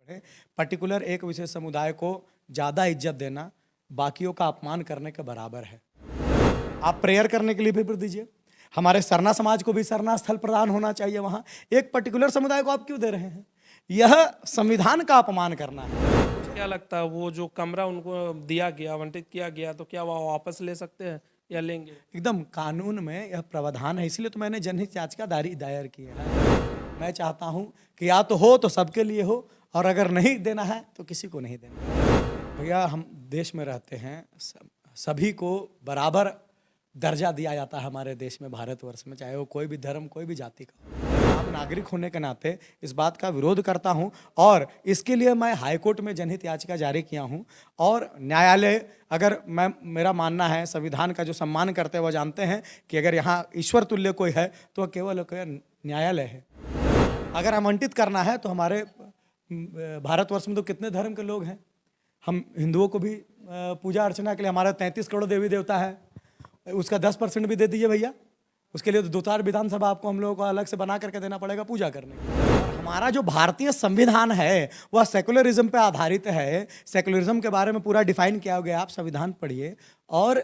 Particular एक विशेष समुदाय को ज़्यादा इज्जत देना बाकियों का अपमान करने के बराबर है। आप प्रेयर करने के लिए पेपर दीजिए, हमारे सरना समाज को भी सरना स्थल प्रदान होना चाहिए। वहाँ एक पर्टिकुलर समुदाय को आप क्यों दे रहे हैं? यह संविधान का अपमान करना है। क्या लगता है वो जो कमरा उनको दिया गया, आवंटित किया गया, तो क्या वो वापस ले सकते हैं या लेंगे? एकदम कानून में यह प्रावधान है, इसलिए तो मैंने जनहित याचिका दायर की है। मैं चाहता हूँ कि या तो हो तो सबके लिए हो, और अगर नहीं देना है तो किसी को नहीं देना। भैया हम देश में रहते हैं, सभी को बराबर दर्जा दिया जाता है हमारे देश में, भारतवर्ष में, चाहे वो कोई भी धर्म कोई भी जाति का। आम नागरिक होने के नाते इस बात का विरोध करता हूं, और इसके लिए मैं हाईकोर्ट में जनहित याचिका जारी किया हूं। और न्यायालय, अगर मेरा मानना है, संविधान का जो सम्मान करते हैं वो जानते हैं कि अगर यहाँ ईश्वर तुल्य कोई है तो केवल न्यायालय है। अगर आवंटित करना है तो हमारे भारतवर्ष में तो कितने धर्म के लोग हैं। हम हिंदुओं को भी पूजा अर्चना के लिए, हमारा 33 करोड़ देवी देवता है, उसका 10% भी दे दीजिए भैया। उसके लिए तो 2-4 विधानसभा आपको हम लोगों को अलग से बना करके देना पड़ेगा पूजा करने के लिए। और हमारा जो भारतीय संविधान है वह सेकुलरिज्म पे आधारित है। सेकुलरिज्म के बारे में पूरा डिफाइन किया गया, आप संविधान पढ़िए, और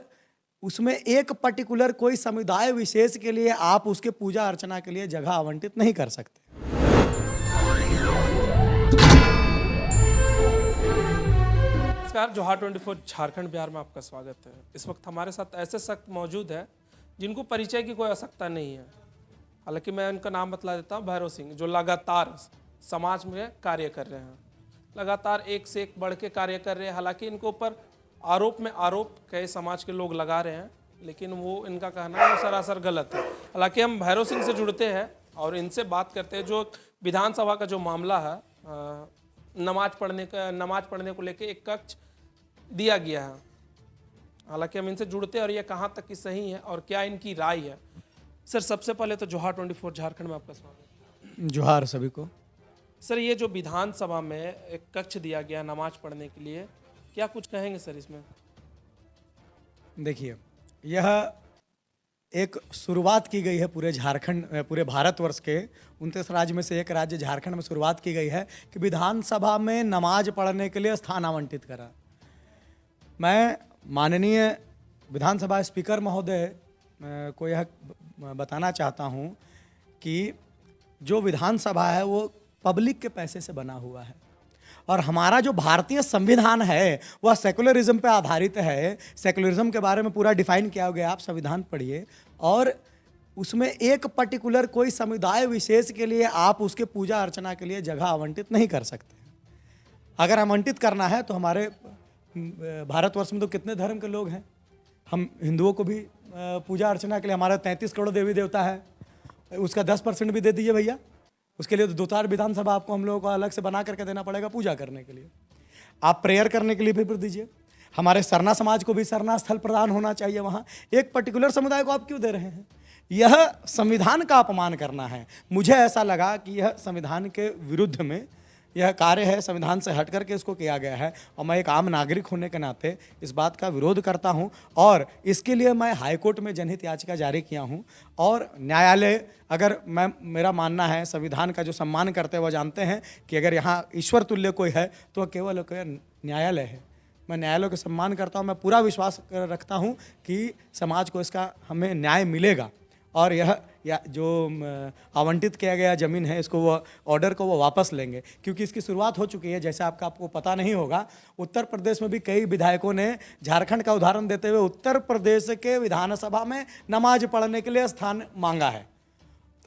उसमें एक पर्टिकुलर कोई समुदाय विशेष के लिए आप उसके पूजा अर्चना के लिए जगह आवंटित नहीं कर सकते। नमस्कार, जोहार 24 झारखंड बिहार में आपका स्वागत है। इस वक्त हमारे साथ ऐसे शख्स मौजूद हैं जिनको परिचय की कोई आवश्यकता नहीं है। हालांकि मैं उनका नाम बतला देता हूं, भैरव सिंह, जो लगातार समाज में कार्य कर रहे हैं, लगातार एक से एक बढ़ के कार्य कर रहे हैं। हालांकि इनके ऊपर आरोप में आरोप कई समाज के लोग लगा रहे हैं, लेकिन वो इनका कहना है वो सरासर गलत है। हालांकि हम भैरव सिंह से जुड़ते हैं और इनसे बात करते हैं। जो विधानसभा का जो मामला है, नमाज पढ़ने को लेकर एक कक्ष दिया गया है, हालांकि हम इनसे जुड़ते हैं और ये कहाँ तक की सही है और क्या इनकी राय है। सर, सबसे पहले तो जोहार 24 झारखंड में आपका स्वागत है। जोहार सभी को। सर, ये जो विधानसभा में एक कक्ष दिया गया नमाज पढ़ने के लिए, क्या कुछ कहेंगे सर इसमें? देखिए, यह एक शुरुआत की गई है पूरे झारखंड, पूरे भारतवर्ष के 29 राज्य में से एक राज्य झारखंड में शुरुआत की गई है कि विधानसभा में नमाज पढ़ने के लिए स्थान आवंटित करा। मैं माननीय विधानसभा स्पीकर महोदय को यह बताना चाहता हूं कि जो विधानसभा है वो पब्लिक के पैसे से बना हुआ है, और हमारा जो भारतीय संविधान है वह सेकुलरिज्म पे आधारित है। सेकुलरिज्म के बारे में पूरा डिफाइन किया गया, आप संविधान पढ़िए, और उसमें एक पर्टिकुलर कोई समुदाय विशेष के लिए आप उसके पूजा अर्चना के लिए जगह आवंटित नहीं कर सकते। अगर आवंटित करना है तो हमारे भारतवर्ष में तो कितने धर्म के लोग हैं। हम हिंदुओं को भी पूजा अर्चना के लिए, हमारा 33 करोड़ देवी देवता है, उसका 10% भी दे दीजिए भैया। उसके लिए तो 2-4 विधानसभा आपको हम लोगों को अलग से बना करके देना पड़ेगा पूजा करने के लिए। आप प्रेयर करने के लिए पेपर दीजिए, हमारे सरना समाज को भी सरना स्थल प्रदान होना चाहिए। वहाँ एक पर्टिकुलर समुदाय को आप क्यों दे रहे हैं? यह संविधान का अपमान करना है। मुझे ऐसा लगा कि यह संविधान के विरुद्ध में यह कार्य है, संविधान से हट करके इसको किया गया है, और मैं एक आम नागरिक होने के नाते इस बात का विरोध करता हूं, और इसके लिए मैं हाईकोर्ट में जनहित याचिका जारी किया हूं। और न्यायालय, अगर मेरा मानना है, संविधान का जो सम्मान करते हैं वो जानते हैं कि अगर यहाँ ईश्वर तुल्य कोई है तो केवल न्यायालय है। मैं न्यायालय का सम्मान करता हूँ, मैं पूरा विश्वास रखता हूँ कि समाज को इसका हमें न्याय मिलेगा, और यह जो आवंटित किया गया ज़मीन है इसको वो ऑर्डर को वो वापस लेंगे, क्योंकि इसकी शुरुआत हो चुकी है। जैसे आपको पता नहीं होगा, उत्तर प्रदेश में भी कई विधायकों ने, झारखंड का उदाहरण देते हुए, उत्तर प्रदेश के विधानसभा में नमाज पढ़ने के लिए स्थान मांगा है।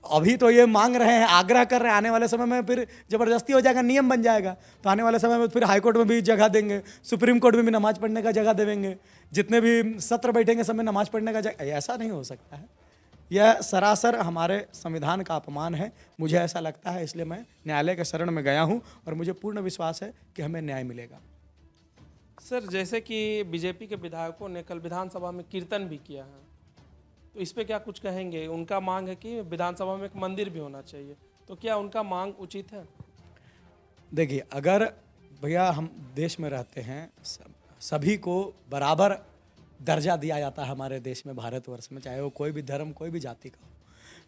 अभी तो ये मांग रहे हैं, आग्रह कर रहे हैं, आने वाले समय में फिर ज़बरदस्ती हो जाएगा, नियम बन जाएगा, तो आने वाले समय में फिर हाईकोर्ट में भी जगह देंगे, सुप्रीम कोर्ट में भी नमाज पढ़ने का जगह देंगे, जितने भी सत्र बैठेंगे सब में नमाज पढ़ने का जगह। ऐसा नहीं हो सकता है, यह सरासर हमारे संविधान का अपमान है, मुझे ऐसा लगता है। इसलिए मैं न्यायालय के शरण में गया हूं, और मुझे पूर्ण विश्वास है कि हमें न्याय मिलेगा। सर, जैसे कि बीजेपी के विधायकों ने कल विधानसभा में कीर्तन भी किया है, तो इस पे क्या कुछ कहेंगे? उनका मांग है कि विधानसभा में एक मंदिर भी होना चाहिए, तो क्या उनका मांग उचित है? देखिए, अगर भैया हम देश में रहते हैं, सभी को बराबर दर्जा दिया जाता है हमारे देश में, भारतवर्ष में, चाहे वो कोई भी धर्म कोई भी जाति का हो।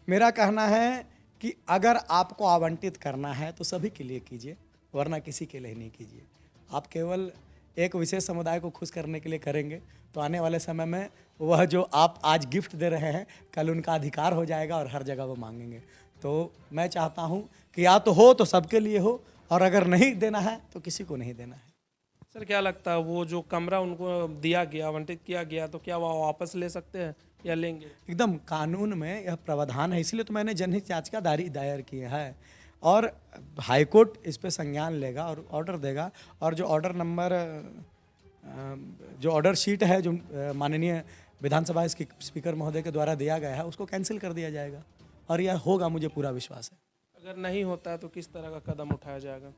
मेरा कहना है कि अगर आपको आवंटित करना है तो सभी के लिए कीजिए, वरना किसी के लिए नहीं कीजिए। आप केवल एक विशेष समुदाय को खुश करने के लिए करेंगे तो आने वाले समय में वह जो आप आज गिफ्ट दे रहे हैं कल उनका अधिकार हो जाएगा और हर जगह वो मांगेंगे। तो मैं चाहता हूँ कि या तो हो तो सबके लिए हो, और अगर नहीं देना है तो किसी को नहीं देना है। सर क्या लगता है वो जो कमरा उनको दिया गया, आवंटित किया गया, तो क्या वो वापस ले सकते हैं या लेंगे? एकदम कानून में यह प्रावधान है, इसीलिए तो मैंने जनहित याचिका दायर की है और हाईकोर्ट इस पे संज्ञान लेगा और ऑर्डर देगा। और जो ऑर्डर नंबर जो ऑर्डर शीट है जो माननीय विधानसभा स्पीकर महोदय के द्वारा दिया गया है उसको कैंसिल कर दिया जाएगा और यह होगा, मुझे पूरा विश्वास है। अगर नहीं होता है तो किस तरह का कदम उठाया जाएगा?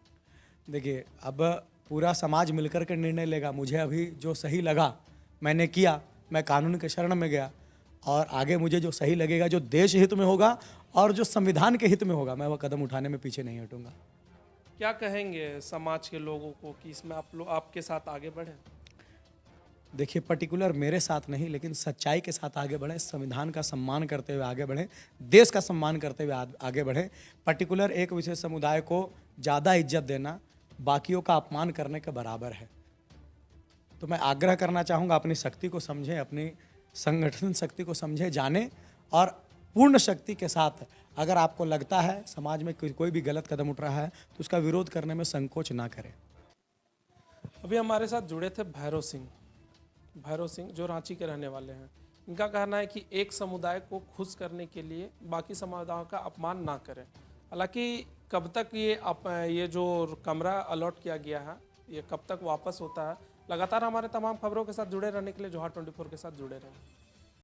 देखिए, अब पूरा समाज मिलकर के निर्णय लेगा। मुझे अभी जो सही लगा मैंने किया, मैं कानून के शरण में गया और आगे मुझे जो सही लगेगा, जो देश हित में होगा और जो संविधान के हित में होगा, मैं वह कदम उठाने में पीछे नहीं हटूंगा। क्या कहेंगे समाज के लोगों को कि इसमें आप लोग आपके साथ आगे बढ़े? देखिए, पर्टिकुलर मेरे साथ नहीं लेकिन सच्चाई के साथ आगे बढ़ें, संविधान का सम्मान करते हुए आगे बढ़ें, देश का सम्मान करते हुए आगे बढ़ें। पर्टिकुलर एक विशेष समुदाय को ज़्यादा इज्जत देना बाकियों का अपमान करने के बराबर है। तो मैं आग्रह करना चाहूँगा, अपनी शक्ति को समझें, अपनी संगठन शक्ति को समझें, जानें और पूर्ण शक्ति के साथ अगर आपको लगता है समाज में कोई भी गलत कदम उठ रहा है तो उसका विरोध करने में संकोच ना करें। अभी हमारे साथ जुड़े थे भैरव सिंह जो रांची के रहने वाले हैं। इनका कहना है कि एक समुदाय को खुश करने के लिए बाकी समुदायों का अपमान ना करें। हालांकि कब तक ये जो कमरा अलॉट किया गया है ये कब तक वापस होता है, लगातार हमारे तमाम खबरों के साथ जुड़े रहने के लिए जोहार 24 के साथ जुड़े रहें।